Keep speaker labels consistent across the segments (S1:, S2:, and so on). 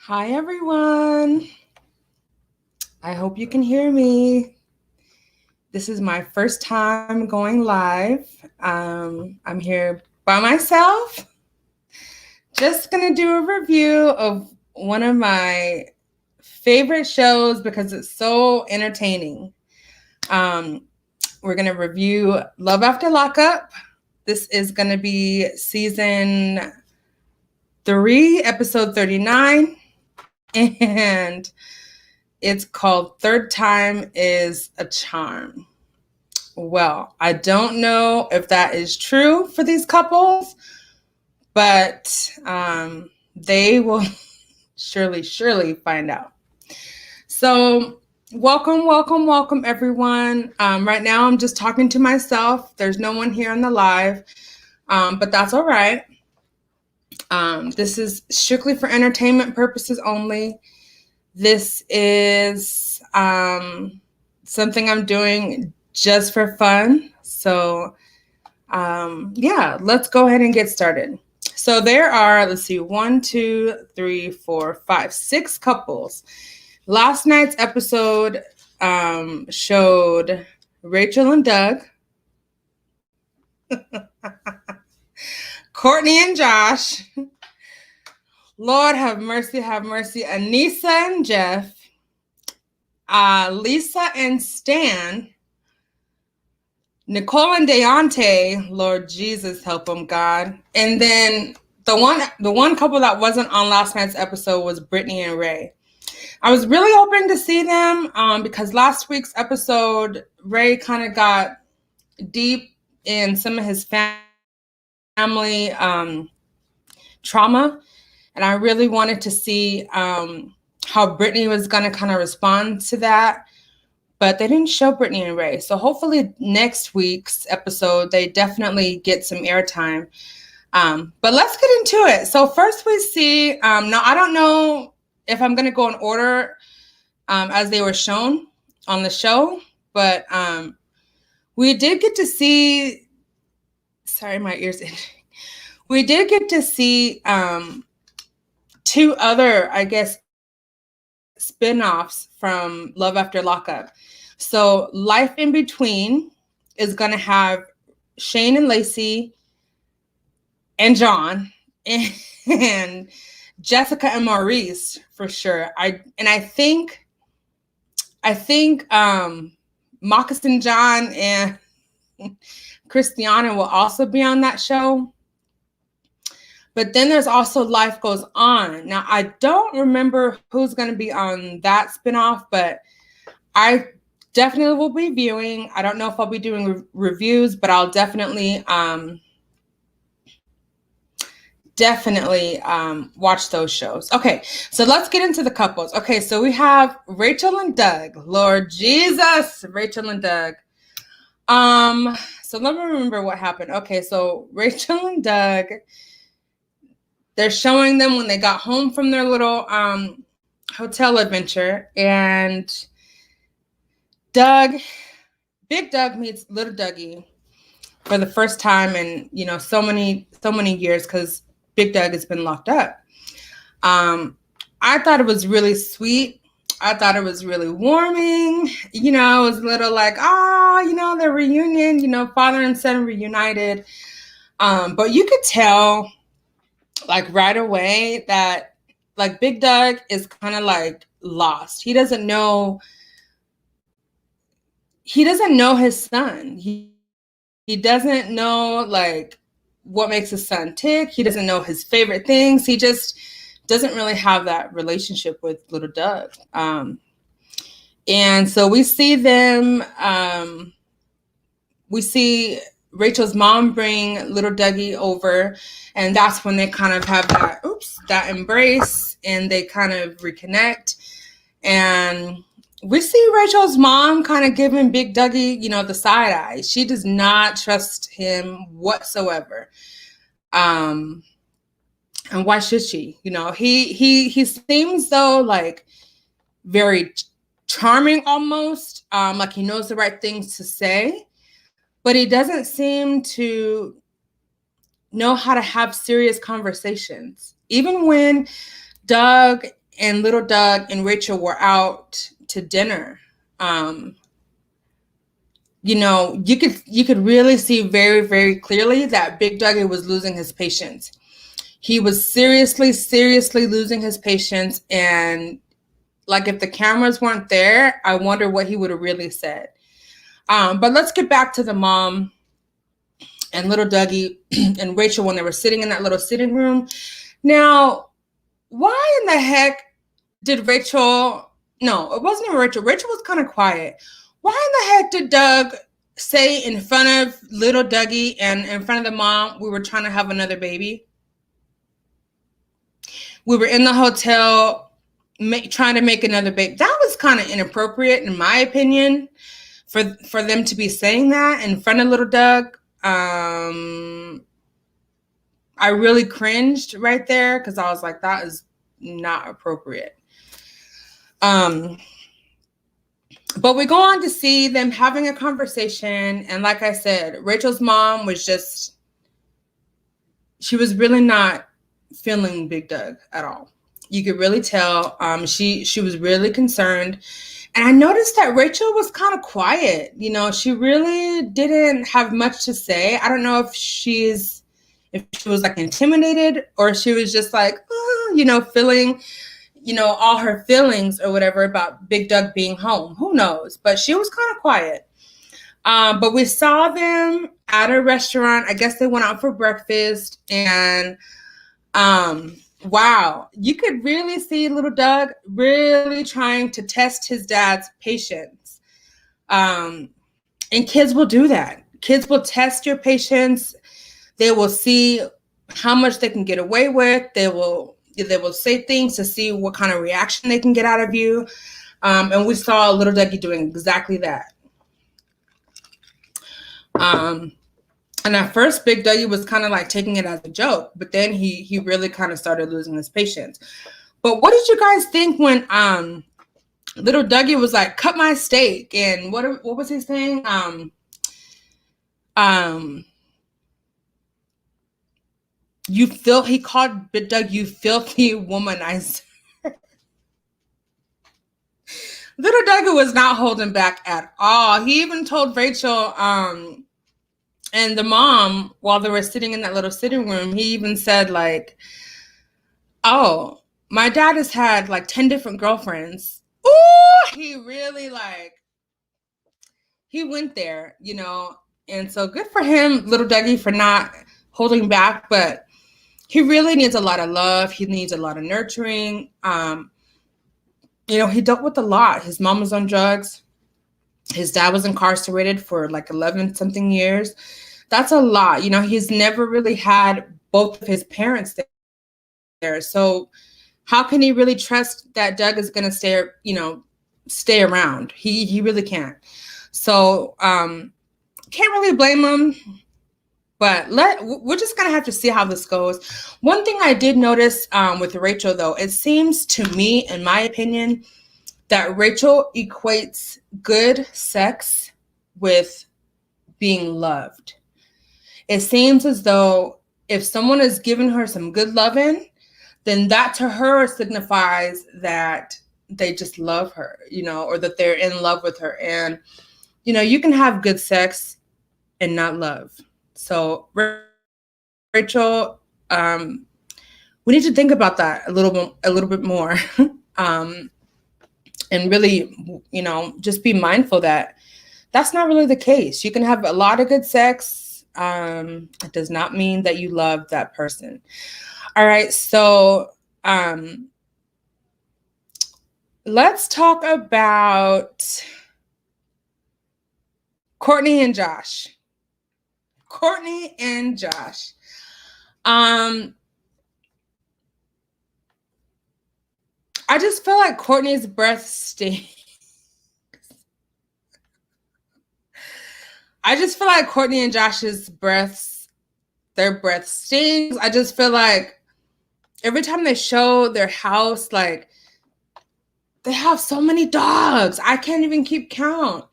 S1: Hi, everyone. I hope you can hear me. This is my first time going live. I'm here by myself. Just going to do a review of one of my favorite shows because it's so entertaining. We're going to review Love After Lockup. This is going to be season 3, episode 39. And it's called Third Time is a Charm. Well, I don't know if that is true for these couples, but they will surely find out. So, welcome, everyone. Right now, I'm just talking to myself. There's no one here on the live, but that's all right. This is strictly for entertainment purposes only. This is something I'm doing just for fun. So, let's go ahead and get started. So there are, 1, 2, 3, 4, 5, 6 couples. Last night's episode showed Rachel and Doug, Courtney and Josh, Lord have mercy, Anissa and Jeff, Lisa and Stan, Nicole and Deontay, Lord Jesus, help them, God. And then the one couple that wasn't on last night's episode was Brittany and Ray. I was really hoping to see them because last week's episode, Ray kind of got deep in some of his family trauma. And I really wanted to see how Brittany was going to kind of respond to that. But they didn't show Brittany and Ray. So hopefully next week's episode, they definitely get some airtime. But let's get into it. So first we see, now I don't know if I'm going to go in order as they were shown on the show. But we did get to see, sorry, my ears itching. We did get to see 2 other, I guess, spin-offs from Love After Lockup. So Life in Between is going to have Shane and Lacey and John and Jessica and Maurice for sure. I think Moccasin John and Christiana will also be on that show. But then there's also Life Goes On. Now, I don't remember who's going to be on that spinoff, but I definitely will be viewing. I don't know if I'll be doing reviews, but I'll definitely watch those shows. Okay, so let's get into the couples. Okay, so we have Rachel and Doug. Lord Jesus, Rachel and Doug. So let me remember what happened. Okay, so Rachel and Doug, they're showing them when they got home from their little hotel adventure, and Big Doug meets Little Dougie for the first time in so many years because Big Doug has been locked up. I thought it was really sweet. I thought it was really warming. It was a little like, their reunion. Father and son reunited. But you could tell, like right away, that like Big Doug is kind of like lost. He doesn't know his son. He doesn't know like what makes his son tick. He doesn't know his favorite things. He just doesn't really have that relationship with Little Doug. And so we see them, we see Rachel's mom bring Little Dougie over, and that's when they kind of have that embrace, and they kind of reconnect. And we see Rachel's mom kind of giving Big Dougie, the side eye. She does not trust him whatsoever. And why should she? He seems though like very charming almost, like he knows the right things to say, but he doesn't seem to know how to have serious conversations. Even when Doug and little Doug and Rachel were out to dinner. You could really see very, very clearly that Big Dougie was losing his patience. He was seriously losing his patience. And like, if the cameras weren't there, I wonder what he would have really said. But let's get back to the mom and little Dougie and Rachel when they were sitting in that little sitting room. Now, why in the heck did Rachel... No, it wasn't even Rachel. Rachel was kind of quiet. Why in the heck did Doug say in front of little Dougie and in front of the mom, we were trying to have another baby? We were in the hotel trying to make another baby. That was kind of inappropriate, in my opinion, for them to be saying that in front of little Doug. I really cringed right there because I was like, that is not appropriate. But we go on to see them having a conversation. And like I said, Rachel's mom was she was really not feeling Big Doug at all. You could really tell. She was really concerned. And I noticed that Rachel was kind of quiet. She really didn't have much to say. I don't know if she was like intimidated, or she was just like, feeling, all her feelings or whatever about Big Doug being home. Who knows? But she was kind of quiet. But we saw them at a restaurant. I guess they went out for breakfast. And wow, you could really see little Doug really trying to test his dad's patience. And kids will do that. Kids will test your patience. They will see how much they can get away with. They will say things to see what kind of reaction they can get out of you. And we saw little Dougie doing exactly that. And at first, Big Dougie was kind of like taking it as a joke, but then he really kind of started losing his patience. But what did you guys think when little Dougie was like, "Cut my steak," and what was he saying? He called Big Doug, "You filthy womanizer." Little Dougie was not holding back at all. He even told Rachel and the mom, while they were sitting in that little sitting room, he even said like, "Oh, my dad has had like 10 different girlfriends." Ooh, he really he went there, and so good for him, little Dougie, for not holding back. But he really needs a lot of love. He needs a lot of nurturing. He dealt with a lot. His mom was on drugs. His dad was incarcerated for like 11 something years. That's a lot. He's never really had both of his parents there. So how can he really trust that Doug is going to stay around? He really can't. So can't really blame him. But we're just going to have to see how this goes. One thing I did notice with Rachel, though, it seems to me, in my opinion, that Rachel equates good sex with being loved. It seems as though if someone is giving her some good loving, then that to her signifies that they just love her, or that they're in love with her. And, you can have good sex and not love. So Rachel, we need to think about that a little bit more. And really, just be mindful that that's not really the case. You can have a lot of good sex. It does not mean that you love that person. All right. So, let's talk about Courtney and Josh. I just feel like Courtney's breath stinks. I just feel like Courtney and Josh's their breath stinks. I just feel like every time they show their house, like, they have so many dogs. I can't even keep count.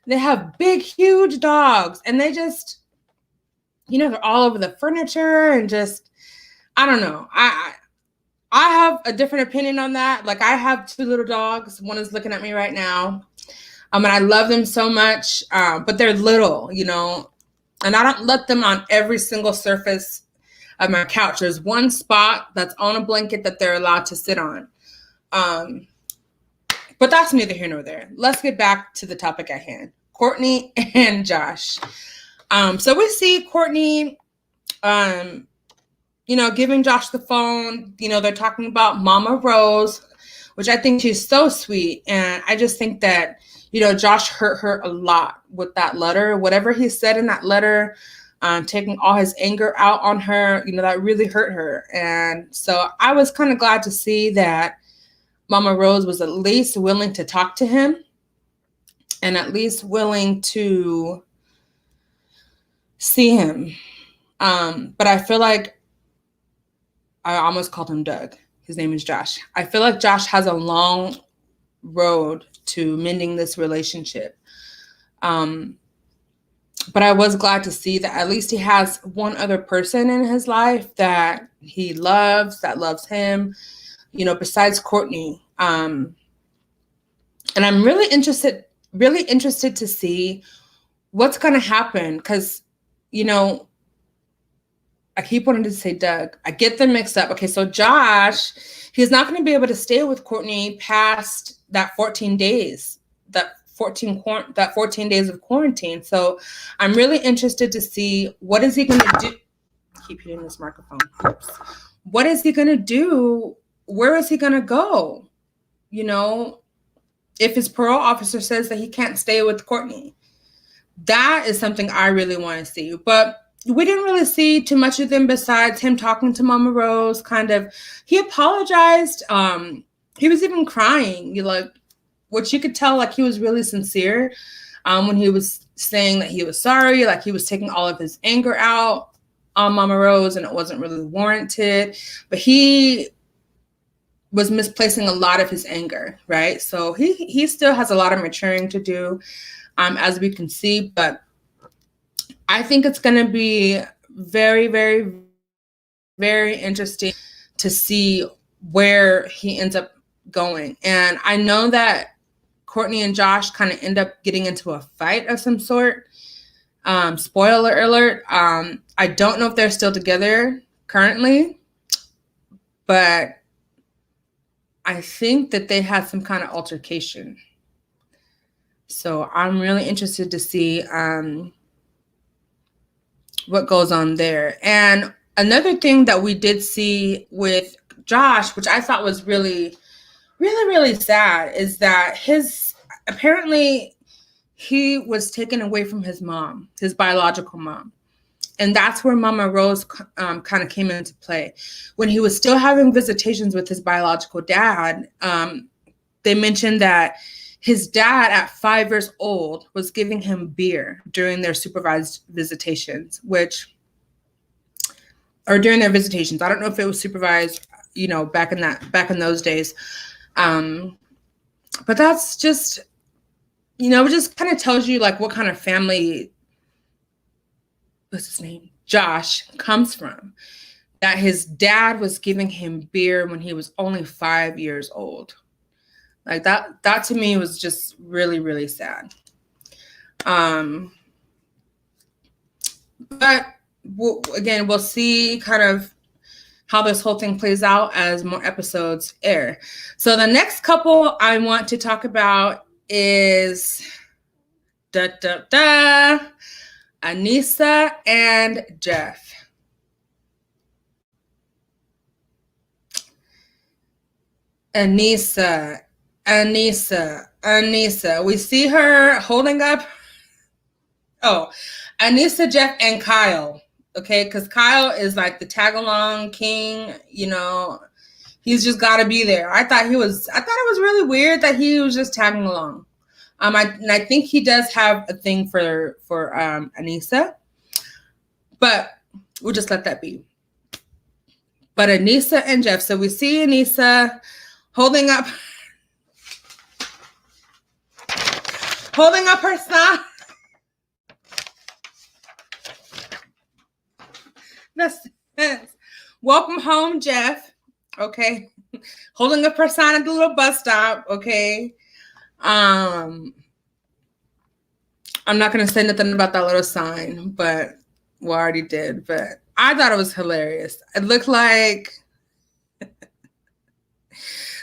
S1: They have big, huge dogs, and they just, they're all over the furniture, and just, I don't know. I have a different opinion on that. Like, I have two little dogs. One is looking at me right now. And I love them so much, but they're little, and I don't let them on every single surface of my couch. There's one spot that's on a blanket that they're allowed to sit on. But that's neither here nor there. Let's get back to the topic at hand. Courtney and Josh. So we see Courtney, giving Josh the phone. They're talking about Mama Rose, which I think she's so sweet. And I just think that, Josh hurt her a lot with that letter. Whatever he said in that letter, taking all his anger out on her, that really hurt her. And so I was kind of glad to see that Mama Rose was at least willing to talk to him and at least willing to see him. But I feel like I almost called him Doug. His name is Josh. I feel like Josh has a long road to mending this relationship. But I was glad to see that at least he has one other person in his life that he loves, that loves him, besides Courtney. And I'm really interested to see what's going to happen. Because, I keep wanting to say Doug. I get them mixed up. Okay, so Josh, he's not going to be able to stay with Courtney past that 14 days, that 14 days of quarantine. So I'm really interested to see what is he going to do. Keep hitting this microphone. Oops. What is he going to do? Where is he going to go? If his parole officer says that he can't stay with Courtney, that is something I really want to see. But we didn't really see too much of them besides him talking to Mama Rose. He apologized. He was even crying, which you could tell, he was really sincere when he was saying that he was sorry, he was taking all of his anger out on Mama Rose, and it wasn't really warranted. But he was misplacing a lot of his anger, right? So he still has a lot of maturing to do, as we can see. But I think it's going to be very, very, very interesting to see where he ends up going. And I know that Courtney and Josh kind of end up getting into a fight of some sort. Spoiler alert. I don't know if they're still together currently, but I think that they had some kind of altercation. So I'm really interested to see what goes on there. And another thing that we did see with Josh, which I thought was really, really, really sad, is that apparently he was taken away from his mom, his biological mom. And that's where Mama Rose kind of came into play. When he was still having visitations with his biological dad, they mentioned that his dad at 5 years old was giving him beer during their supervised visitations, or during their visitations. I don't know if it was supervised, back in those days. But that's just, it just kind of tells you what kind of family, what's his name? Josh comes from. That his dad was giving him beer when he was only 5 years old. That to me was just really, really sad. But we'll see kind of how this whole thing plays out as more episodes air. So the next couple I want to talk about is Anissa and Jeff. Anissa. We see her holding up. Oh, Anissa, Jeff, and Kyle. Okay, because Kyle is the tag-along king. He's just got to be there. I thought it was really weird that he was just tagging along. I think he does have a thing for Anissa, but we'll just let that be. But Anissa and Jeff. So we see Anissa holding up her sign. That says, "Welcome home, Jeff." okay? Holding up her sign at the little bus stop, okay? I'm not going to say nothing about that little sign, but well, I already did, but I thought it was hilarious. It looked like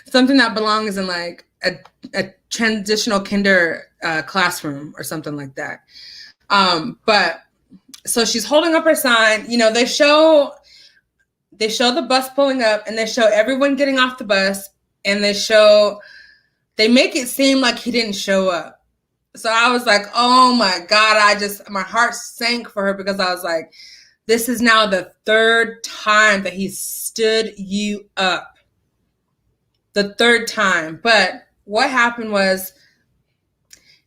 S1: something that belongs in like a transitional kinder classroom or something like that. But so she's holding up her sign. You know, they show the bus pulling up, and they show everyone getting off the bus, and they make it seem like he didn't show up. So I was like, oh my God, my heart sank for her, because I was like, this is now the third time that he stood you up. The third time. But what happened was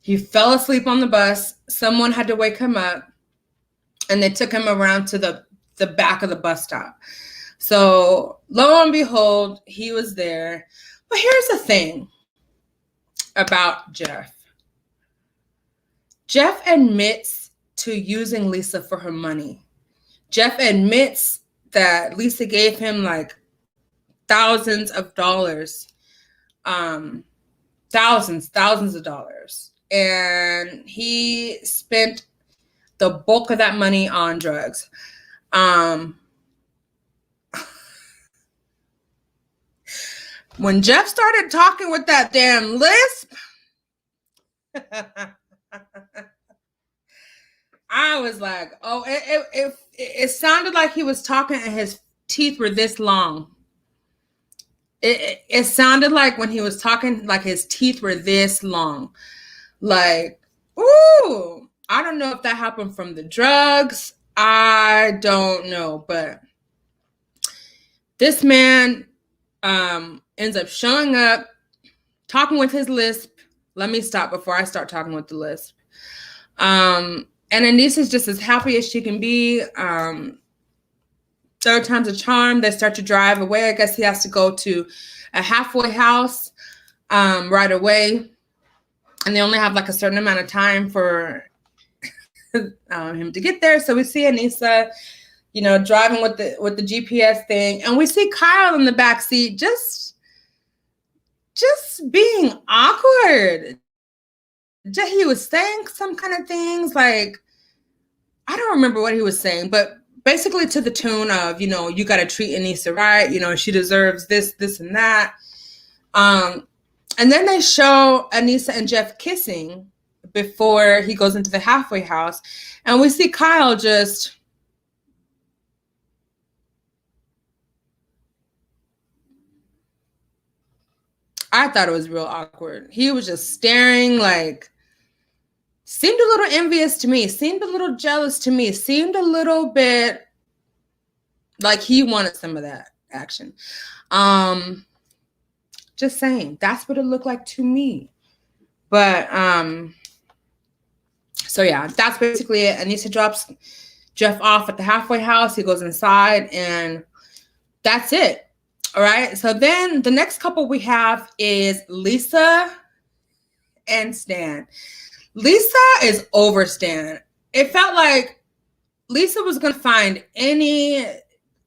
S1: he fell asleep on the bus. Someone had to wake him up, and they took him around to the back of the bus stop. So lo and behold, he was there. But here's the thing about Jeff. Jeff admits to using Lisa for her money. Jeff admits that Lisa gave him like thousands of dollars, thousands of dollars. And he spent the bulk of that money on drugs. When Jeff started talking with that damn lisp, I was like, oh, it sounded like he was talking and his teeth were this long. It sounded like when he was talking, like his teeth were this long. Like, ooh, I don't know if that happened from the drugs. I don't know. But this man ends up showing up, talking with his lisp. Let me stop before I start talking with the lisp. And Anissa's just as happy as she can be. Third time's a charm. They start to drive away. I guess he has to go to a halfway house right away. And they only have like a certain amount of time for him to get there. So we see Anissa, you know, driving with the GPS thing. And we see Kyle in the back seat just being awkward. He was saying some kind of things like, I don't remember what he was saying, but basically to the tune of, you know, you got to treat Anissa right. You know, she deserves this, and that. And then they show Anissa and Jeff kissing before he goes into the halfway house. And we see Kyle just... I thought it was real awkward. He was just staring, like, seemed a little envious to me, seemed a little jealous to me, seemed a little bit like he wanted some of that action. Just saying, that's what it looked like to me. But so yeah, that's basically it. Anissa drops Jeff off at the halfway house. He goes inside, and that's it. All right. So then the next couple we have is Lisa and Stan. Lisa is over Stan. It felt like Lisa was going to find any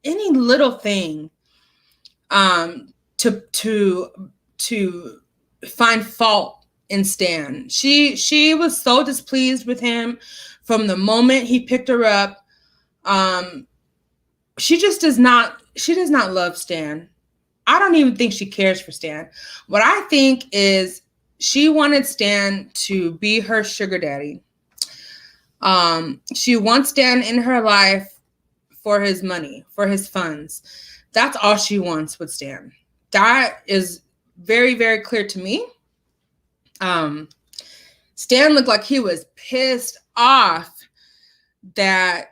S1: little thing to find fault in Stan. She was so displeased with him from the moment he picked her up. She does not love Stan. I don't even think she cares for Stan. What I think is she wanted Stan to be her sugar daddy. She wants Stan in her life for his money, for his funds. That's all she wants with Stan. That is very, very clear to me. Stan looked like he was pissed off that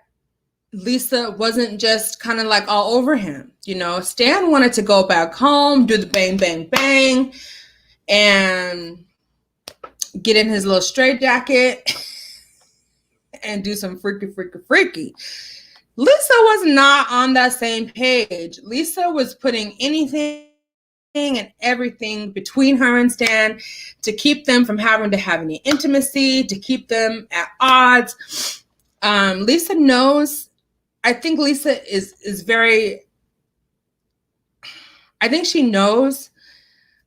S1: Lisa wasn't just kind of like all over him. You know, Stan wanted to go back home, do the bang, bang, bang, and get in his little straitjacket and do some freaky. Lisa was not on that same page. Lisa was putting anything and everything between her and Stan to keep them from having to have any intimacy, to keep them at odds. Lisa knows. I think Lisa is very... I think she knows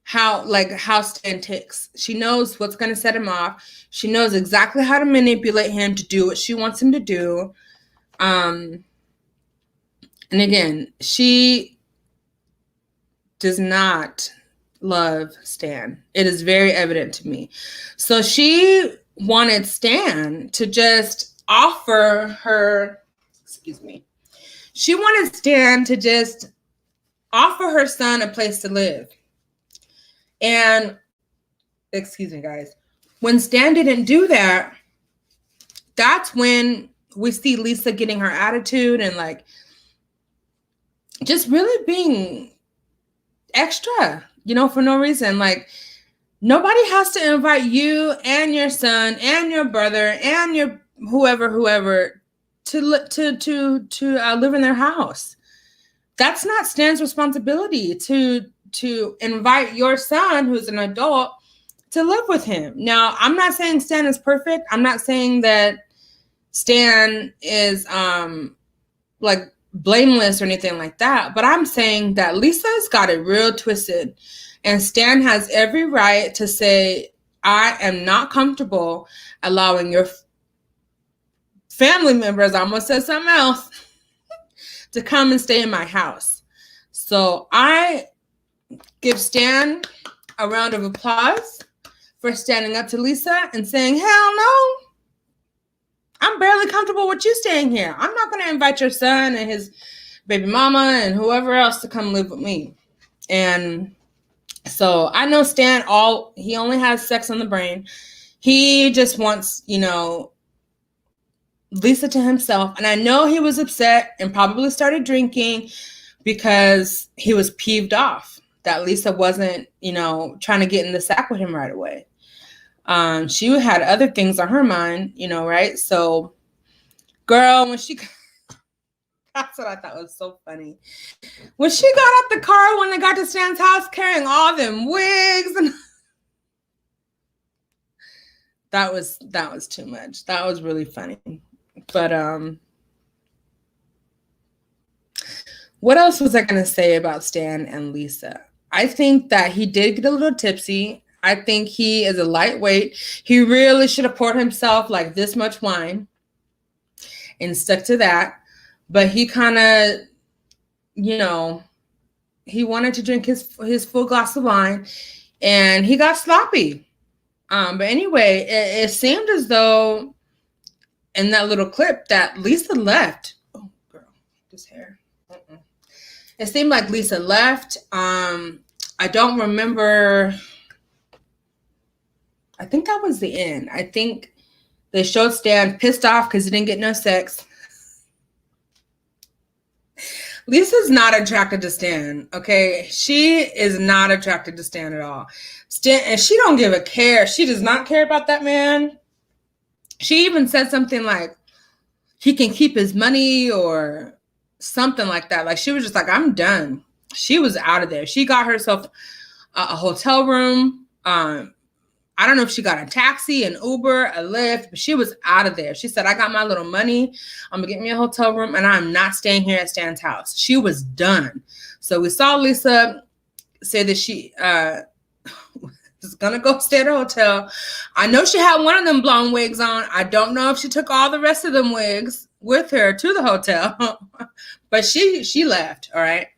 S1: how Stan ticks. She knows what's going to set him off. She knows exactly how to manipulate him to do what she wants him to do. And again, she does not love Stan. It is very evident to me. So she wanted Stan to just offer her, she wanted Stan to just offer her son a place to live. And, excuse me, guys, when Stan didn't do that, that's when we see Lisa getting her attitude and like just really being extra, for no reason. Like, nobody has to invite you and your son and your brother and your whoever to live in their house. That's not Stan's responsibility to invite your son, who's an adult, to live with him. Now, I'm not saying Stan is perfect. I'm not saying that Stan is like blameless or anything like that. But I'm saying that Lisa's got it real twisted. And Stan has every right to say, I am not comfortable allowing your family members, I almost said something else, to come and stay in my house. So I give Stan a round of applause for standing up to Lisa and saying, hell no, I'm barely comfortable with you staying here. I'm not going to invite your son and his baby mama and whoever else to come live with me. And so I know Stan, he only has sex on the brain. He just wants, Lisa to himself. And I know he was upset and probably started drinking because he was peeved off that Lisa wasn't, trying to get in the sack with him right away. She had other things on her mind, right? So, girl, when she, that's what I thought was so funny. When she got out the car, when they got to Stan's house carrying all them wigs, and that was too much. That was really funny. But, what else was I going to say about Stan and Lisa? I think that he did get a little tipsy. I think he is a lightweight. He really should have poured himself like this much wine and stuck to that. But he kind of, he wanted to drink his full glass of wine and he got sloppy. But anyway, it seemed as though in that little clip that Lisa left. Oh, girl, this hair. It seemed like Lisa left. I don't remember. I think that was the end. I think they showed Stan pissed off because he didn't get no sex. Lisa's not attracted to Stan, okay? She is not attracted to Stan at all. Stan, and she don't give a care. She does not care about that man. She even said something like, he can keep his money or something like that. Like, she was just like, I'm done. She was out of there. She got herself a hotel room. I don't know if she got a taxi, an Uber, a Lyft, but she was out of there. She said, I got my little money. I'm going to get me a hotel room, and I'm not staying here at Stan's house. She was done. So we saw Lisa say that she is going to go stay at a hotel. I know she had one of them blonde wigs on. I don't know if she took all the rest of them wigs with her to the hotel, but she left, all right?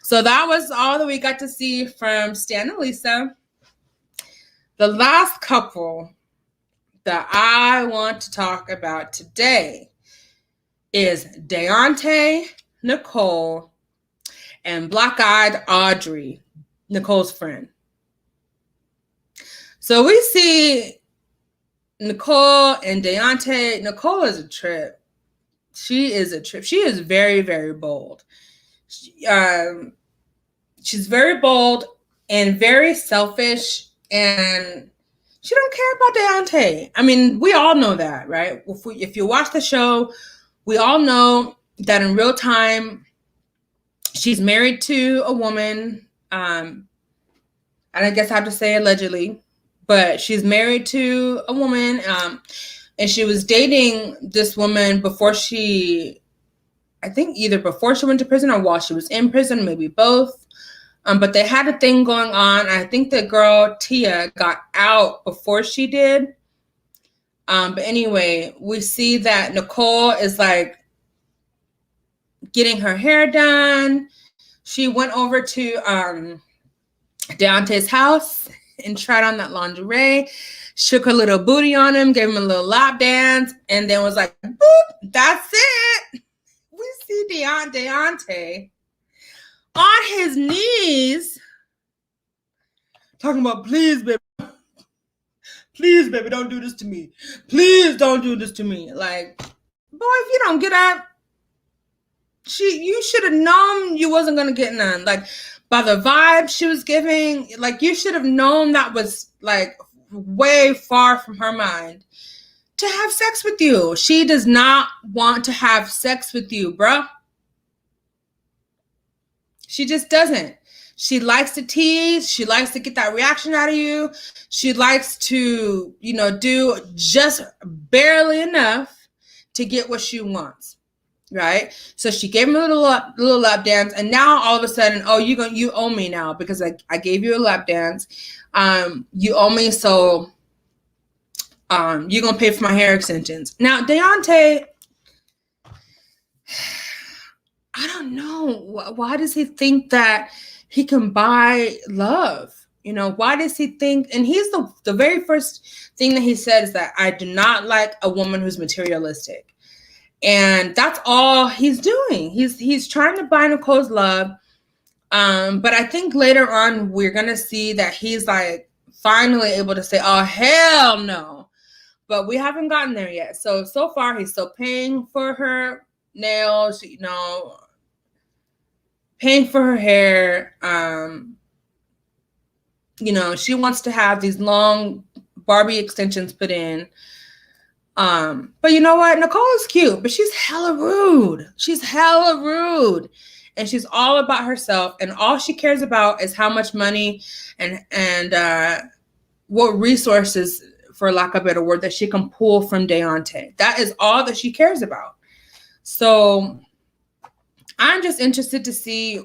S1: So that was all that we got to see from Stan and Lisa. The last couple that I want to talk about today is Deontay, Nicole, and Black-Eyed Audrey, Nicole's friend. So we see Nicole and Deontay. Nicole is a trip. She is a trip. She is very, very bold. She's very bold and very selfish. And she don't care about Deontay. I mean, we all know that, right? If you watch the show, we all know that in real time, she's married to a woman. And I guess I have to say allegedly, but she's married to a woman. And she was dating this woman before I think either before she went to prison or while she was in prison, maybe both. But they had a thing going on. I think the girl Tia got out before she did. But anyway, we see that Nicole is like getting her hair done. She went over to Deontay's house and tried on that lingerie, shook her little booty on him, gave him a little lap dance, and then was like, boop, that's it. We see Deontay on his knees talking about, please, baby, don't do this to me. Please don't do this to me. Like, boy, if you don't get up, you should have known you wasn't going to get none. Like, by the vibe she was giving, like, you should have known that was, like, way far from her mind to have sex with you. She does not want to have sex with you, bruh. She just doesn't. She likes to tease. She likes to get that reaction out of you. She likes to, do just barely enough to get what she wants, right? So she gave him a little lap dance, and now all of a sudden, oh, you owe me now because I gave you a lap dance. You owe me, so you're gonna pay for my hair extensions. Now, Deontay, I don't know. Why does he think that he can buy love? Why does he think? And he's the very first thing that he said is that I do not like a woman who's materialistic. And that's all he's doing. He's trying to buy Nicole's love. But I think later on, we're going to see that he's like finally able to say, oh, hell no. But we haven't gotten there yet. So far, he's still paying for her nails, paying for her hair. She wants to have these long Barbie extensions put in. But you know what? Nicole is cute, but she's hella rude. And she's all about herself. And all she cares about is how much money and what resources, for lack of a better word, that she can pull from Deontay. That is all that she cares about. So I'm just interested to see,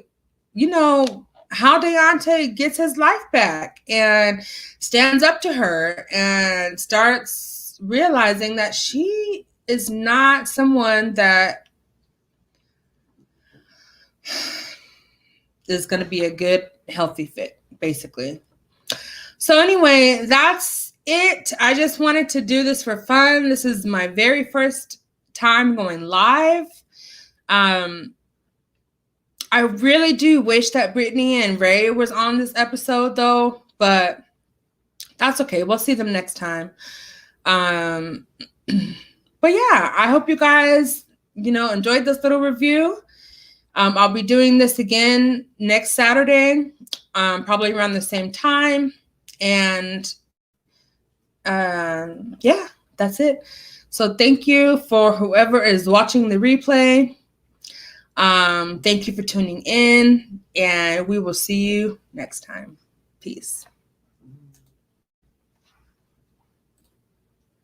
S1: how Deontay gets his life back and stands up to her and starts realizing that she is not someone that is going to be a good, healthy fit, basically. So anyway, that's it. I just wanted to do this for fun. This is my very first time going live. I really do wish that Brittany and Ray was on this episode, though, but that's okay. We'll see them next time. But yeah, I hope you guys, enjoyed this little review. I'll be doing this again next Saturday, probably around the same time. And yeah, that's it. So thank you for whoever is watching the replay. Thank you for tuning in, and we will see you next time. Peace.